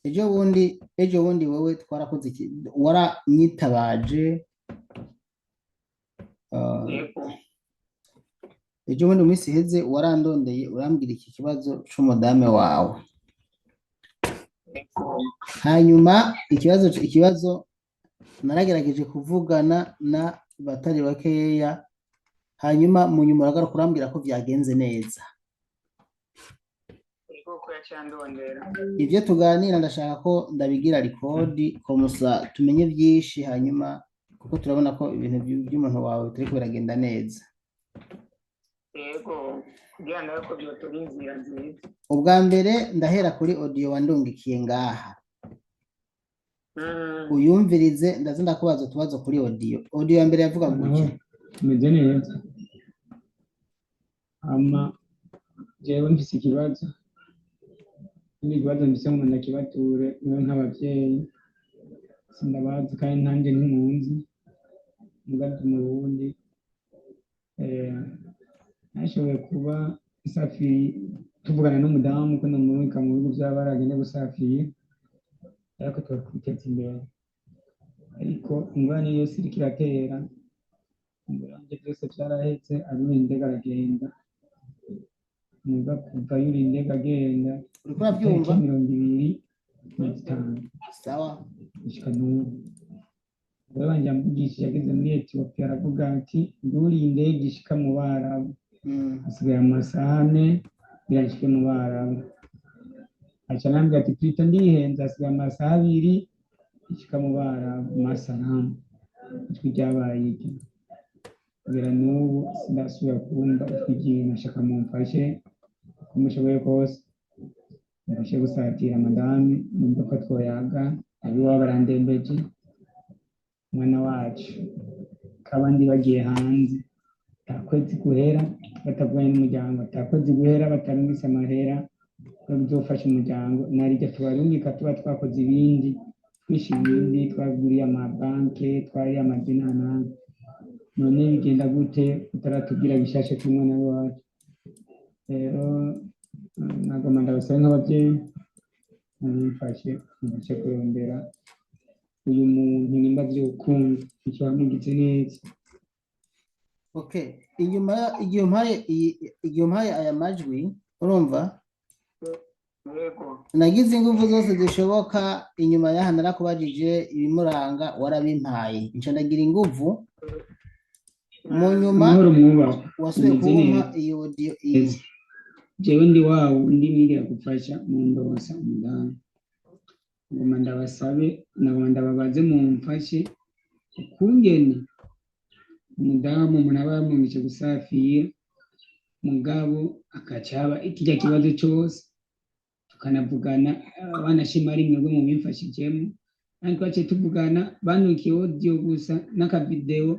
ejo bundi wowe twarakoze waranyitabaje. yego Ejo bundi mu minsi iheze warandondeye urambwira iki kibazo c'umudame wawe, yego hanyuma ikibazo naragerageje kuvugana na batari bakeya, hanyuma mu nyuma uragaruka urambwira ko vyagenze neza. yego ko yacandondera Ivyo tuganira ndashaka ko ndabigira rikodi komusa tumenye vyinshi, hanyuma kuko turabona ko ibintu by'umuntu wawe bitariko biragenda neza. yego kugira ngo ko byotora inzira nziza. Ubwa mbere ndahera kuri audio wandungikiye ngaha, uyumvirize ndaza ndakubaza utubazo kuri audio ya mbere yavuga gutya: tumeze neza, ama jewe mfise ikibazo mfise ngo ndakibature niwe nk'abavyeyi sindabazi kandi nanje ntimunzi mugazi mu Burundi. Nashoboye kuba isafiri tuvugana n'umudamu ko namurika mu bihugu vy'abaragende gusafira, ariko twakiteza imbere, ariko ingwani yose iriko iratera imbere byose vyarahetse, aruri indege aragenda, muga kuva yuri indege agenda uriko uravyumva? 2025 Sawa. gushika n'ubu wewe wanje yamvugishije ageze muri Ethiopia, aravuga ati nduri indege ishika mu Barabu, hasigaye amasaha 4 birashike mu Barabu. Aca nambwira ati twita ndihenze, hasigaye amasaha 2 ishika mu Barabu. Masalamu ijwi ryabaye iki kugera n'ubu sindasubira kumva ijwi, nashaka mumfashe uko mushoboye kose, mufashe gusatira madame numva ko twoyaga abiwabo barandembeje umwana wacu, kabandi bagiye hanze atakwezi guhera batavuganye n'umuryango, atakwezi guhera batarungise amahera yo bizofasha umuryango, narirya tubarungika tuba twakoze ibindi twishima ibindi, twaguriye amabanke, twariye amadinanani. None bigenda gute utaratubwira bishashe kumwana wacu? Rero nagoma ndabasabe nk'abavyeyi mumfashe kurondera uyu muntu nimba vyokunda ico bamugitse neza. Okay, igihe umpaye aya majwi urumva, yego nagize ingufu zose zishoboka, inyuma yaha narakubajije ibimuranga warabimpaye, nca ndagira ingufu mu nyuma wasubiye kumpa iyo audio iyi. Jewe ndi wawo ndi nigira gufasha mu ndosa umudamu, ngoma ndabasabe nagoma ndababaze mumfashe ukungene umudamu umuntu aba yamwumvise gusafira mugabo akacaba ikijya kibazo cyose tukanavugana, banashima ari mwebwe mu bimfashijemo, kandi twaciye tuvugana banukiye audio gusa n'akavideo,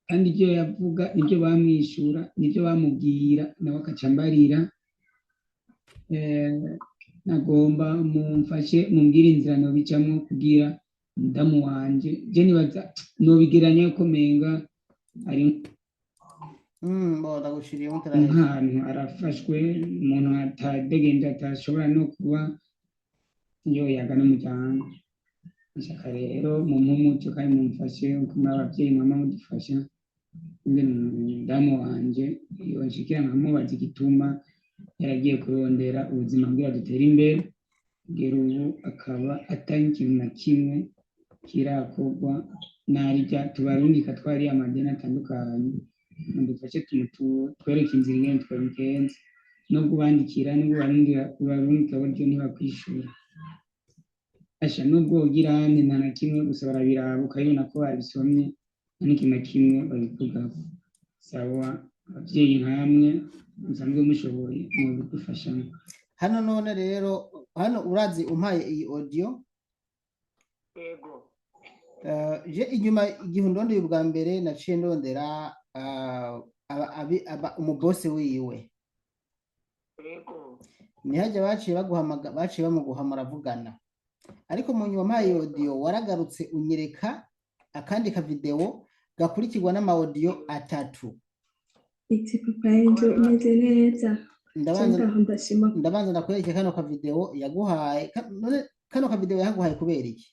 kandi ibyo yavuga nibyo bamwishura nibyo bamubwira nawe akacambarira. Nagomba mumfashe mumbwire inzira nobicamo kugira umudamu wanje je nibaza nobigeranya ko menga ari ndagushiriye nk'ahantu arafashwe, umuntu atadegenda atashobora no kuba yoyaga n'umuryango. Nshaka rero mumuco kandi mumfashe uko muri abavyeyi mwama mudufasha ingene umudamu wanje yonshikira nkamubaza igituma yaragiye kurondera ubuzima bwira dutera imbere, kugera ubu akaba atari ikintu na kimwe kirakorwa, narirya tubarungika twariye amadeni atandukanye, mudufashe twereke inzira ingene twabigenza, nubwo ubandikira nubwo ubarungika buryo ntibakwishura. Asha nubwo ugira hane nta na kimwe gusa barabiraba ukabibona ko babisomye, nta n'ikintu na kimwe babivugaho. Sawa abavyeyi nkamwe musanzwe mushoboye mubidufashamo. Hano none rero, hano urazi umpaye iyi audio, yego je inyuma igihe ndondeye ubwa mbere naciye ndondera umubose wiwe, yego nihajya baciye bamuguha muravugana, ariko mu nyuma mpaye audio waragarutse unyereka akandi ka video gakurikirwa n'amaudio 3. Iti papa yanjye umeze neza. Ndabanza ndakwereka kano ka video yaguhaye, none kano ka video yaguhaye kubera iki?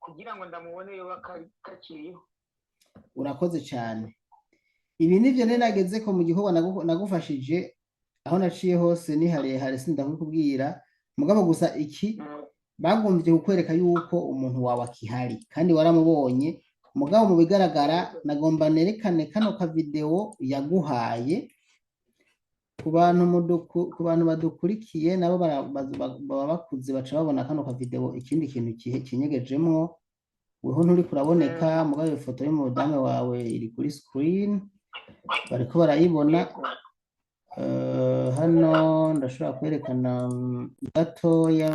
kugira ngo ndamubone yoba kakiriho. Urakoze cyane. Ibi nivyo nageze ko mu gikorwa nagufashije aho naciye hose ni harehare sindakubwira mugabo gusa iki bagomvye kukwereka yuko umuntu wawe akihari kandi waramubonye mugabo mu bigaragara nagomba nerekane kano ka video yaguhaye ku bantu badukurikiye nabo baba bakuze baca babona kano ka video ikindi kintu kinyegejemwo weho nturi kuraboneka mugabo ifoto y'umudamu wawe iri kuri screen bariko barayibona. Hano ndashobora kwerekana gatoya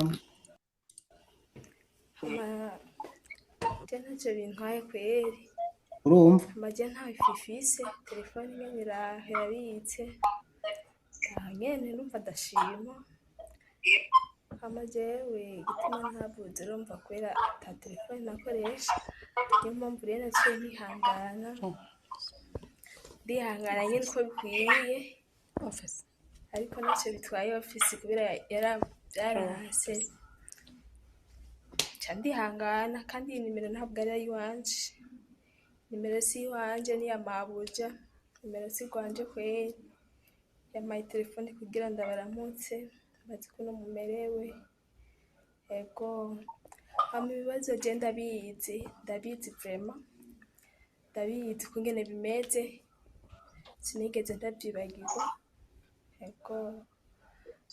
ntacyo bintwaye kweri urumva amajya ntawe ififise telefone nyene irabitse nyene numva ndashima hama jewe igituma ntabuze urumva kubera ata telefone nakoresha niyo mpamvu rero naciye ndihangana nyene uko bikwiye ariko ntacyo bitwaye ofisi kubera byaranse ca ndihangana kandi iyi nimero ntabwo ari iyiwanje, nimero si iyiwanje ni iya mabuja, nimero si rwanje kweri yampaye telefone kugira ndabaramutse bazi ko no mumerewe ego hama ibibazo je ndabizi vraiment ndabizi kungene bimeze sinigeze ndabyibagirwa ego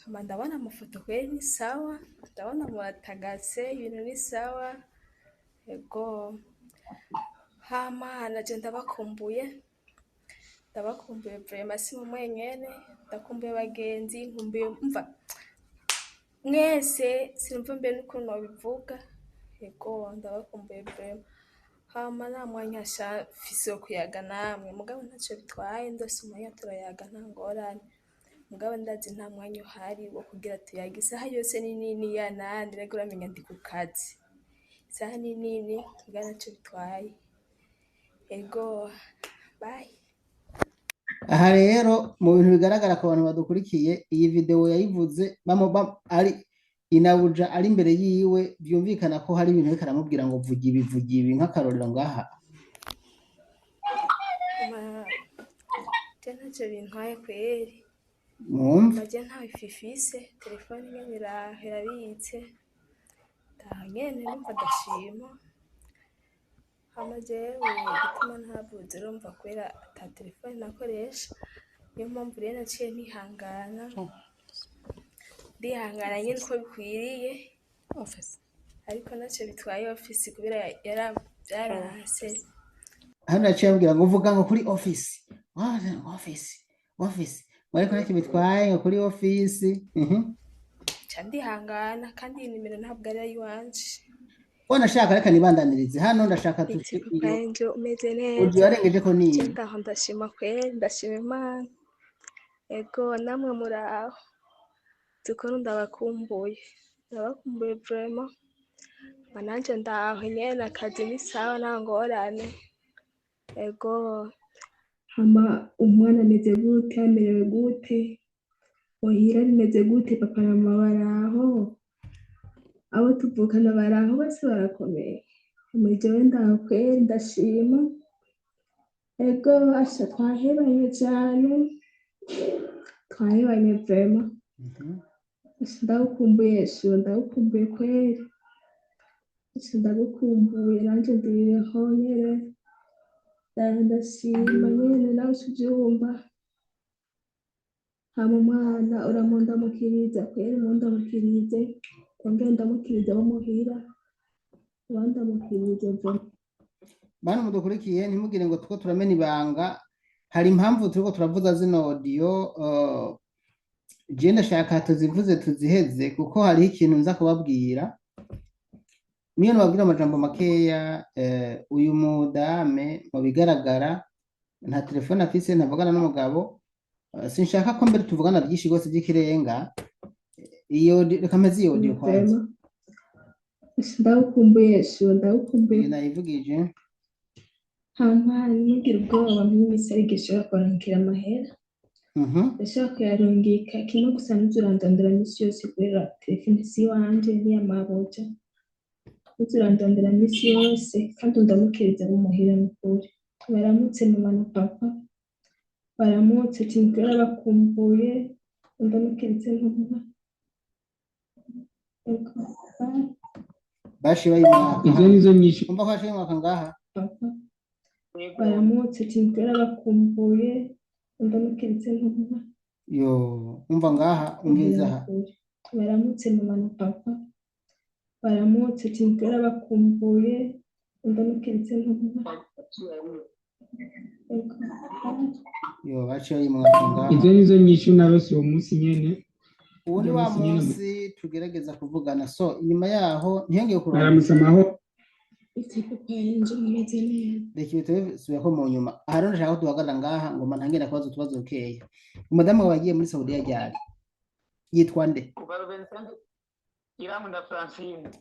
hama ndabona amafoto kweri ni sawa ndabona muratagase ibintu ni sawa ego hama naje ndabakumbuye vraiment si mu mwenyene ndakumbuye bagenzi nkumbuye mva mwese sinumva mbe n'ukuntu nobivuga ego ndabakumbuye vraiment hama nta mwanya mfise wo kuyaga namwe mugabo ntacyo bitwaye ndose umwanya turayaga nta ngorane mugabo ndazi nta mwanya uhari wo kugira tuyage isaha yose ni nini ya nandi rego uramenya ndi ku kazi isaha ni nini mugabo ntacyo bitwaye ego bye. Aha rero mu bintu bigaragara ku bantu badukurikiye iyi video yayivuze ari inabuja ari imbere yiwe byumvikana ko hari ibintu bikaramubwira ngo vuga ibi nk'akarorero ngaha ntacyo bintwaye kweri amajya ntawe ififise telefone nyene irabitse nyene numva ndashima hama jewe igituma ntabuze urumva kubera ata telefone nakoresha niyo mpamvu rero naciye ndihangana nyene uko bikwiriye ariko ntacyo bitwaye ofisi kubera byaranse hano naciye ambwira ngo uvuga ngo kuri ofisi ariko ntacyo bitwaye ngo kuri ofisi ca ndihangana kandi iyi nimero ntabwo ari iyiwanje nashaka reka nibandanirize hano ndashaka umeze neza ugiye warengeje ko niyi ndaho ndashima kweri ndashima Imana ego namwe muraho tukuru ndabakumbuye vraiment mananje ndaho nyene akazi ni sawa nta ngorane ego hama umwana ameze gute amerewe gute muhira bimeze gute papa na mama baraho abo tuvukana baraho bose barakomeye mu jewe ndaho kweri ndashima ego asha twahebanye cyane vraiment ndagukumbuye ndagukumbuye kweri ndagukumbuye nanje ndiho nyene ndashima nyene nawe ubyumva hama umwana uramundamukiriza kweri mundamukirize ongera ndamukiriza bo muhira bandamukirize bantu mudukurikiye ntimugire ngo tuko turamena ibanga hari impamvu turiko turavuza zino audio je ndashaka tuzivuze tuziheze kuko hariho ikintu nza kubabwira niyo nababwira amajambo makeya uyu mudame mu bigaragara nta telefone afise ntavugana n'umugabo sinshaka ko mbere tuvugana byinshi rwose by'ikirenga iyo reka mpeze iyo audio kwanza ndagukumbuye nayivugije hama ntugira ubwoba nk'iminsi ari gishobora kurangira amahera ndashaka kuyarungika kimwe gusa ntuzurandondera misi yose kubera telefone si iwanje niya mabuja ntuzurandondera misi yose kandi undamukiriza mumuhira n'ukuri baramutse mama na papa baramutse timbwira bakumbuye undamukirize mama bashi bayimwaka izo nizo nyinshi umva ko bashi bayimwaka ngaha papa baramutse timbwira bakumbuye undamukirize mama yo umva ngaha umviza aha baramutse mama na papa baramutse timbwira bakumbuye undamukirize mama yo bashi bayimwaka ngaha izo nizo nyinshi nabose uwo munsi nyene ubu ni wa munsi tugerageza kuvugana so inyuma yaho ntiyongeye kurora aramusamaho iti papa yanje mumeze neza reka ibitabo subirako mu nyuma aha rero ndashaka ko duhagarara ngaha ngo ntangire kubaza utubazo dukeya umudamu wawe yagiye muri Saudiya ryari yitwa nde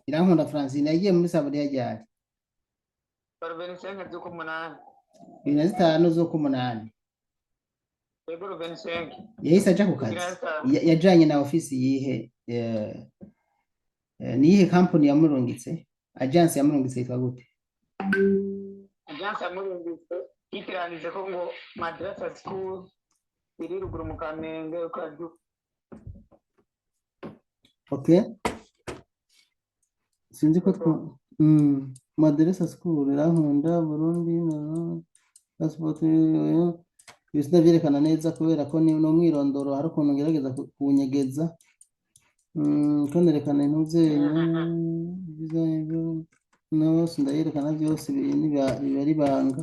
Irankunda Francine yagiye muri Saudiya ryari 25 z'ukumunani 25 z'ukumunani yego 25 yahise aja ku kazi yajanye na ofisi yihe ni yihe company yamurungitse agence yamurungitse yitwa gute agence yamurungitse itiranije ko ngo madrasa school iri ruguru mu Kamenge ukaju okay sinzi ko madrasa school Irankunda Burundi na passport bisida byerekana neza kubera ko ni no mwirondoro hari ukuntu ngerageza kunyegeza kandi rekana intuze no sindayerekana byose bari banga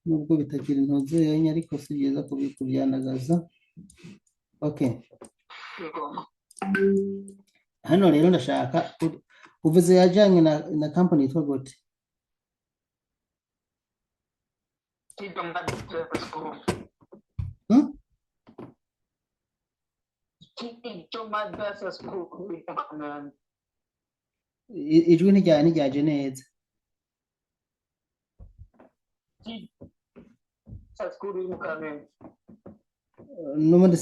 nubwo bitakira intuze yenye ariko si byiza kubyandagaza okay hano rero ndashaka uvuze yajanye na company yitwa gute ijwi ntiryaje neza n'ubundi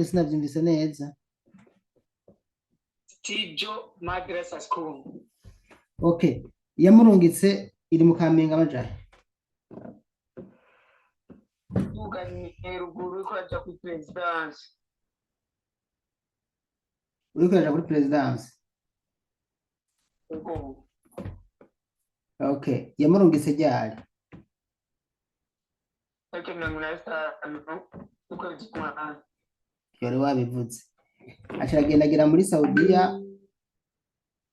sinabyumvise neza Tijo Madrasa School. Okay, yamurungitse iri mu Kamenge amajahe Ugani ruguru ko aja ku presidence. uri kwaje kuri presidence okay yamurungitse ryari yari wabivuze acaragendagira muri Saudiya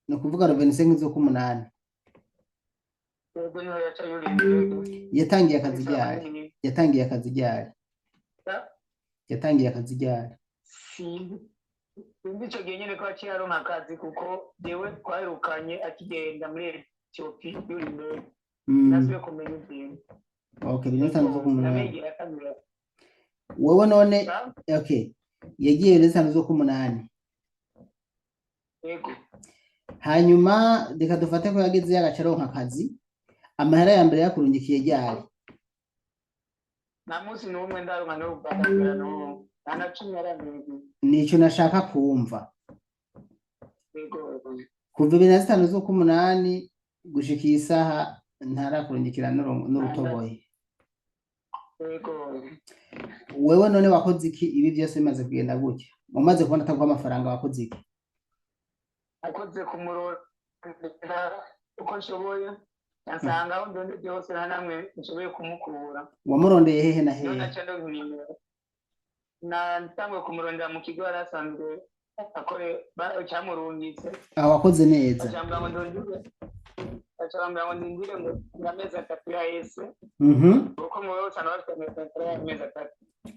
no kuvuga 25 z'ukumunani yatangiye akazi ryari Sinzi icyo gihe nyine ko akiri aronka akazi kuko jewe twahirukanye akigenda muri Ethiopia yuri nasubiye kumenya ibintu okay 25 z'ukumunani wowe none okay yagiye 25 z'ukumunani yego hanyuma reka dufate ko yageze yagacaronka akazi amahera ya mbere yakurungikiye ryari na munsi n'umwe ndaronka no kuganira no nico nashaka kumva kuva 25 z'ukumunani gushika isaha ntarakurungikira n'urutoboye wewe none wakoze iki ibi byose bimaze kugenda gutya umaze kubona ataguha amafaranga wakoze iki akoze kumurora uko nshoboye nasanga aho ndonde byose nta namwe nshoboye kumukura wamurondeye hehe na hehe natangwe kumurondera mu kigo yarasanzwe akore cyamurungitse aho wakoze neza acambira ngo ndindire ngo amezi 3 yahise uko muwe usana bafite amezi 3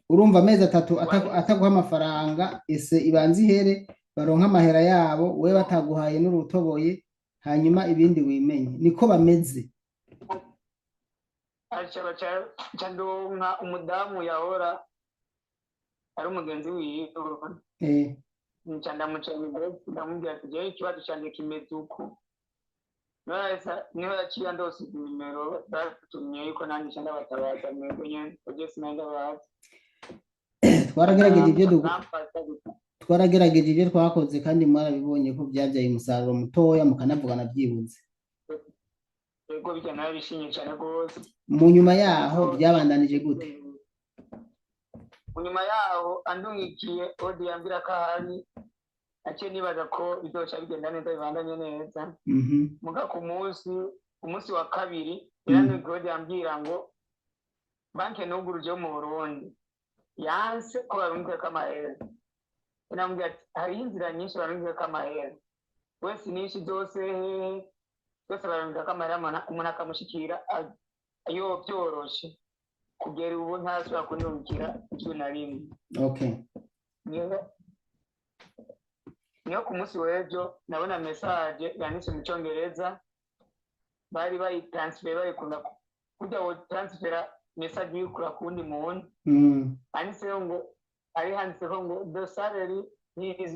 urumva amezi 3 ataguha amafaranga ese ibanze ihere baronka amahera yabo we bataguhaye n'urutoboye hanyuma ibindi wimenye niko bameze aca ndonka umudamu yahora ari umugenzi wiwe ndamucanye imbere ndamubwira ati jewe ikibazo cyanjye kimeze uko niho yaciye ndose nimero batumye yuko nanjye ndabatabaza mwebwe nyene uje sinandabaza twaragerageje ibyo twakoze kandi mwarabibonye ko byabyaye umusaruro mutoya mukanavugana byibuze. Yego bijya nawe bishimye cyane rwose. Mu nyuma yaho byabandanije gute? Mu nyuma yaho andungikiye odi yambira ko ahari ake nibaza ko bizoca bigenda neza bibandanye neza. Muga ku munsi wa kabiri yarandungikiye odi yambwira ngo banki nuguruje mu Burundi yanse ko barungika kamahera. Namubwira ati hari inzira nyinshi barungika kamahera wese nishi zose barungika kamahera umuntu akamushikira ayo byoroshe kugera ubu ntashobora kunungikira icumi na rimwe. Okay. Niyo ku munsi w'ejo nabona message yanditse mu Cyongereza bari bayitransfer bayikunda kujya wo transfera message yikura kundi muntu. Handitseho ngo the salary is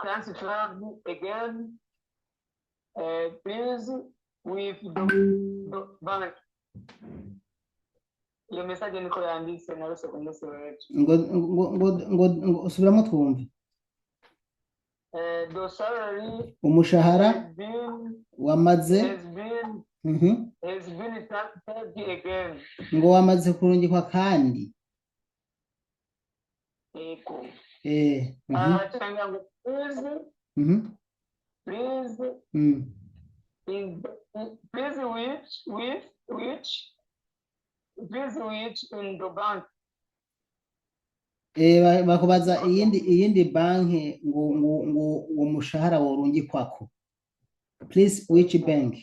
transferred again, please with the bank. Iyo message niko yanditse na rose ku munsi w'ejo. Ngo subiramo twumve. The salary umushahara wamaze has been transferred again. Ngo wamaze kurungikwa kandi. Eko. Cyangwa ngo please which in the bank. Bakubaza iyindi banki ngo uwo mushahara worungikwako. Please which bank?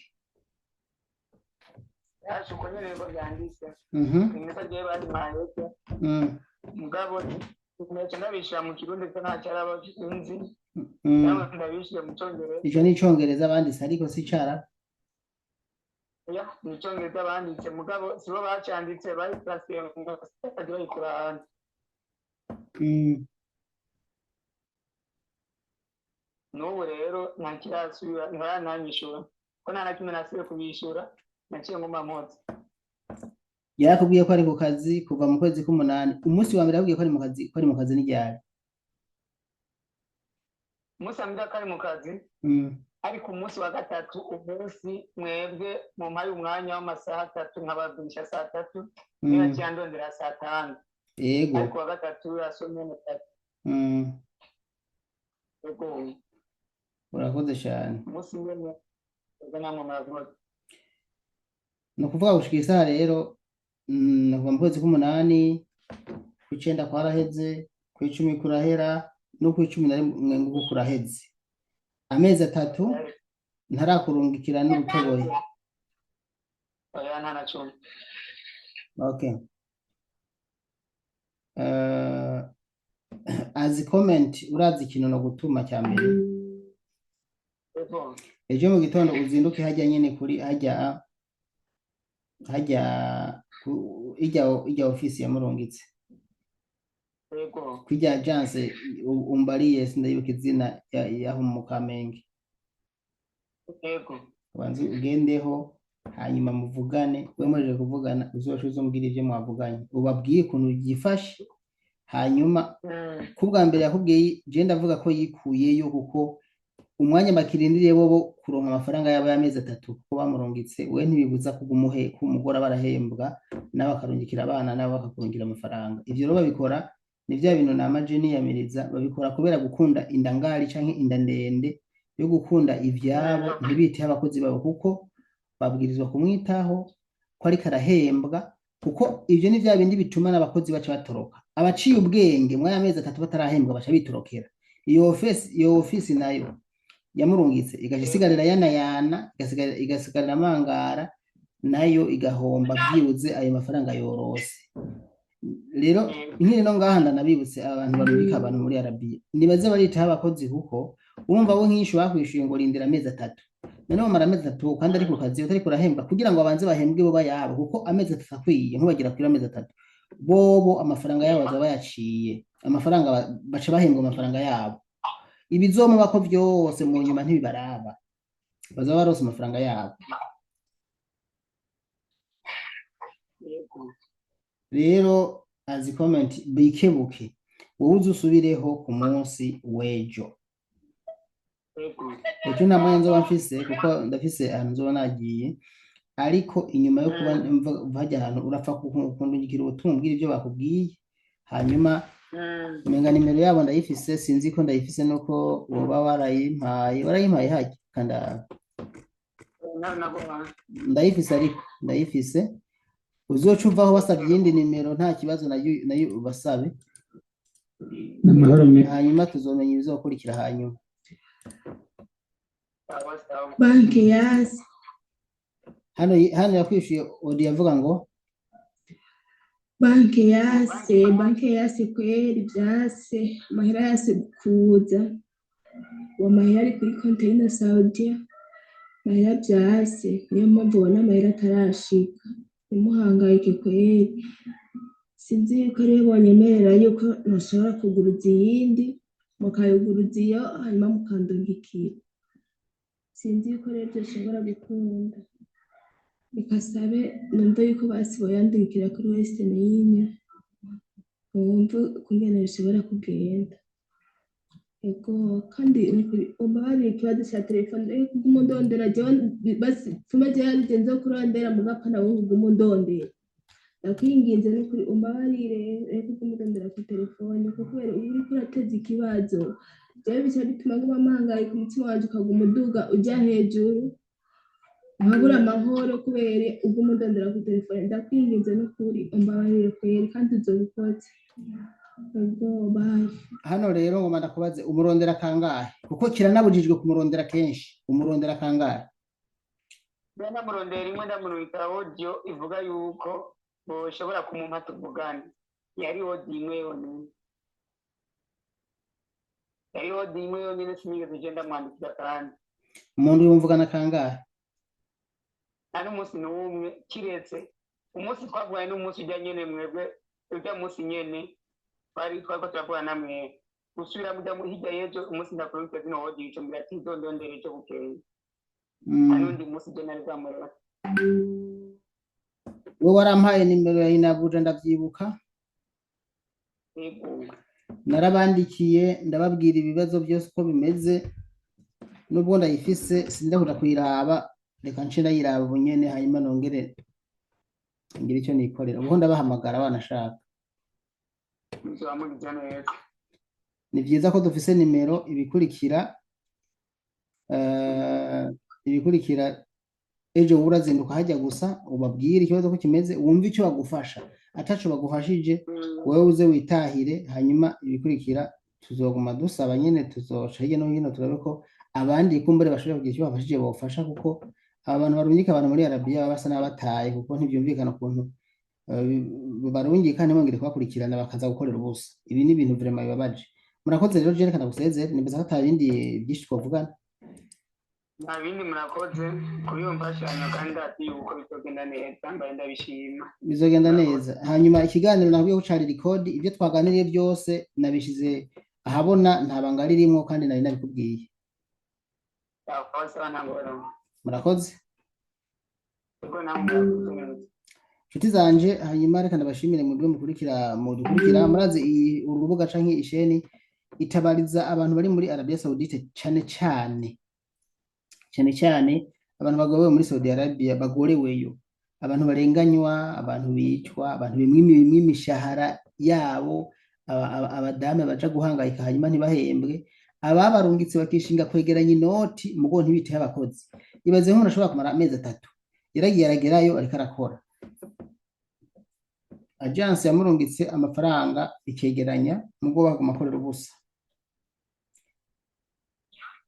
Yaje konyene ngo byanditse. Nimeza giye bari mayete. Mugabo nece ndabishira mu Kirundi ko nta cyaraba inzi. Nawe ndabishira mu Cyongereza. Ico ni Cyongereza banditse ariko si cara. Ya, mu Cyongereza banditse mugabo sibo bacanditse bari transfer ngo bagiye kurana. N'ubu rero ntakirasubira ntibarananyishura ko nta na kimwe nasibe kubishura naciye ngoma motse. Yarakubwiye ko ari ku kazi kuva mu kwezi k'umunani. Umunsi wa mbere yakubwiye ko ari mu kazi n'ijyari. Umunsi wa mbere ko ari mu kazi ariko umunsi wa gatatu umunsi mwebwe mu mpaye umwanya w'amasaha 3 nkababisha saa 3 niba cyandondera saa 5. Yego. Ariko wa gatatu yasomye mu 3. Yego. Urakoze cyane. Umunsi mwene ubwo murakoze. No kuvuga gushika isaha rero kuva mu kwezi k'umunani ku 9 kwaraheze ku 10 kurahera no ku 11 ngo kuraheze. Amezi 3 ntarakurungikira n'ubutoboye. Oya nta cyo. Okay. As comment urazi ikintu no gutuma cya mbere. Ejo mu gitondo uzinduke hajya nyene kuri hajya ijya ofisi ya Murungitse. Yego. Kujya agence umbariye sindayibuka izina yaho mu Kamenge. Yego. Wanze ugendeho hanyuma muvugane wemereje kuvugana uzoshuza umbwira ibyo mwavuganye ubabwiye ukuntu byifashe hanyuma kubwa mbere yakubwiye je ndavuga ko yikuyeyo kuko umwanya bakirindiriye bo kuronka amafaranga yabo y'amezi 3 kuko bamurungitse we ntibibuza kugumuhe kumugora barahembwa n'abakarungikira abana nabo bakakurungira amafaranga. Ivyo rero babikora ni vya bintu na majeni yamiriza babikora kubera gukunda indangari canke inda ndende yo gukunda ivyabo ntibite abakozi babo kuko babwirizwa kumwitaho ko ari karahembwa kuko ivyo ni vya bindi bituma n'abakozi baca batoroka. Abaciye ubwenge mu y'amezi 3 batarahembwa baca bitorokera. Iyo office nayo yamurungitse igashisigarira yana igasigarira amangara nayo igahomba byuze ayo mafaranga yorose. Rero nkiri no ngahanda nabibutse abantu barubika abantu muri Arabia nibaze baritaho abakozi kuko urumva wo nk'ishu bakwishuye ngo rindira amezi 3 none bamara amezi 3 kandi ari ku kazi utari kurahembwa kugira ngo abanze bahembwe bo bayabo kuko amezi 3 akwiye ntubagira kuri amezi 3 bobo amafaranga yabo baza bayaciye amafaranga baca bahembwa amafaranga yabo ibizomu bako byose mu nyuma ntibibaraba baza barose amafaranga yabo. rero azi comment bikebuke wowe uzusubireho ku munsi w'ejo. Ejo nta mwanya nzoba mfise kuko ndafise ahantu nzoba nagiye, ariko inyuma yo kuba mvajya ahantu urapfa kundungikira ubutumwa umbwira ibyo bakubwiye, hanyuma umenga nimero yabo ndayifise, sinzi ko ndayifise nuko woba warayimpaye hajya kanda ndayifise, ariko ndayifise. Uzoca uvaho wasabye iyindi nimero nta kibazo, nayo ubasabe, hanyuma tuzomenya ibizokurikira. Hanyuma banki yasi hano yakwishuye odi yavuga ngo banki yasi kweri byase amahera yase kuza amahera ari kuri konti y'ina Saudia, amahera byase, niyo mpamvu ubona amahera atarashika. Ntimuhangayike kweri, sinzi yuko rero bonyemerera yuko ntushobora kuguruza iyindi mukayuguruza iyo hanyuma mukandungikira, sinzi yuko rero byoshobora gukunda. Bikasabe numva yuko basi boyandikira kuri Western Union, wumva kungene bishobora kugenda. Ego kandi umubare ikibazo cya telefone rero kugumundondera jewe basi tumaje yagenze kurondera mugapana wo kugumundondera, ndakwinginze no kuri umbabarire rero kugumundondera ku telefone kuko kubera uri kurateza ikibazo jewe bica bituma nguma mpangayika, umutima wanje ukaguma uduga ujya hejuru, nkabura amahoro kubera ugumundondera ku telefone. Ndakwinginze no kuri umbabarire kweri kandi uzobikoze. Hano rero ngoma ndakubaze umurondera kangahe, kuko kiranabujijwe kumurondera kenshi. Umurondera kangahe? Bena murondera imwe ndamurika audio ivuga yuko boshobora kumumpa tuvugane. Yari audio imwe yonyine, sinigeze genda mwandikira kandi. Umuntu yumvugana kangahe? Nta n'umunsi n'umwe, kiretse umunsi twavuye n'umunsi ujya nyene mwebwe, ujya munsi nyene twariko turavugana namwe gusubira mujya hirya y'ejo umunsi ndakurungika zino audio ico mbira ati ndondondera ico bukeye. N'undi munsi je nari bwamureba. Wowe warampaye nimero ya Inabuja ndavyibuka, narabandikiye ndababwira ibibazo byose uko bimeze, nubwo ndayifise sindakunda kuyiraba, reka nce ndayiraba bunyene hanyuma nongere ngira icyo nikorera. Ubu ndabahamagara banashaka. Ni byiza ko dufise nimero. Ibikurikira ejo urazinduka hajya gusa ubabwire ikibazo ko kimeze, wumve icyo bagufasha, ataco bagufashije wowe uze witahire. Hanyuma ibikurikira tuzoguma dusaba nyene, tuzoca hirya no hino turabe ko abandi kumbure bashobora kugira icyo bafashije bofasha, kuko abantu barungika abantu muri Arabia basa n'abataye, kuko ntibyumvikana ukuntu barungika ntibongere kubakurikirana bakaza gukorera ubusa. Ibi ni ibintu vraiment bibabaje. Murakoze rero, je rekana gusezera, nimeza ko atabindi byinshi twavugana. Nta bindi murakoze kuri iyo mfashanyo kandi ati uko bizogenda neza, mbaye ndabishima. Bizogenda neza. Hanyuma ikiganiro nahuye ko cari record, ibyo twaganiriye byose nabishize ahabona, nta banga ririmo kandi nari nabikubwiye. Murakoze. Nshuti zanje, hanyuma reka ndabashimire mu mukurikira murazi urubuga canke isheni itabariza abantu bari muri Arabia Saudite, cyane cyane abantu bagorewe muri Saudi Arabia, bagoreweyo, abantu barenganywa, abantu bicwa, abantu bimwe imishahara yabo, abadame baja guhangayika hanyuma ntibahembwe, ababarungitse bakishinga kwegeranya inoti mugo ntibiteho abakozi. Ibaze nk'umuntu ashobora kumara amezi 3 yaragiye aragerayo ariko arakora, agence yamurungitse amafaranga ikegeranya mugo baguma akorera ubusa.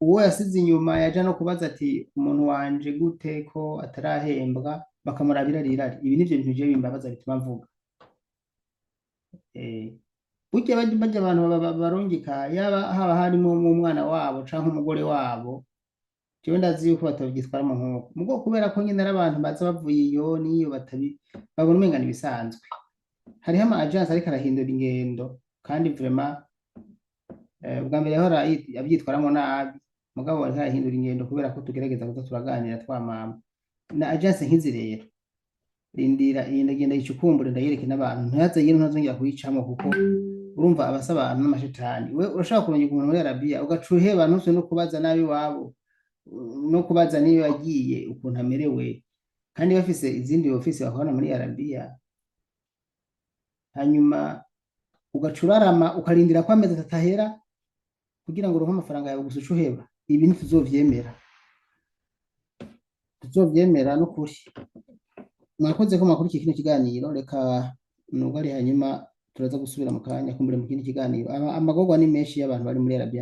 Uwo yasize inyuma yaja no kubaza ati umuntu wanje gute ko atarahembwa, bakamurabira rirari. Ibi nivyo bintu je bimbabaza bituma mvuga. Burya bajya abantu barungika, yaba haba harimo umwana wabo canke umugore wabo, jewe ndazi yuko batavyitwara mu nkoko mugo, kubera ko nyine abantu baza bavuye iyo niyo babona umengana ibisanzwe. Hariho ama agence ariko arahindura ingendo, kandi vraiment ubwa mbere yahora abyitwaramo nabi, mugabo ariko arahindura ingendo kubera ko tugerageza kuza turaganira twamama na agence nk'izi rero. rindira iyi ndagenda yicukumbure ndayereke n'abantu ntihazagire ntazongera kuyicamo kuko urumva abasaba abantu n'amashetani we urashaka kumenya umuntu muri Arabiya ugaca uheba ntuse no kubaza nabi wabo no kubaza niyo yagiye ukuntu amerewe kandi bafise izindi ofisi bakorana muri Arabiya hanyuma ugacurarama ukarindira ko amezi atahera kugira ngo uronke amafaranga yawe gusa ucuheba ibi tuzovyemera n'ukuri mwakoze ko makuru kino kiganiro reka nubwo ari hanyuma turaza gusubira mu kanya kumbure mu kindi kiganiro amagorwa ni menshi y'abantu bari muri Arabiya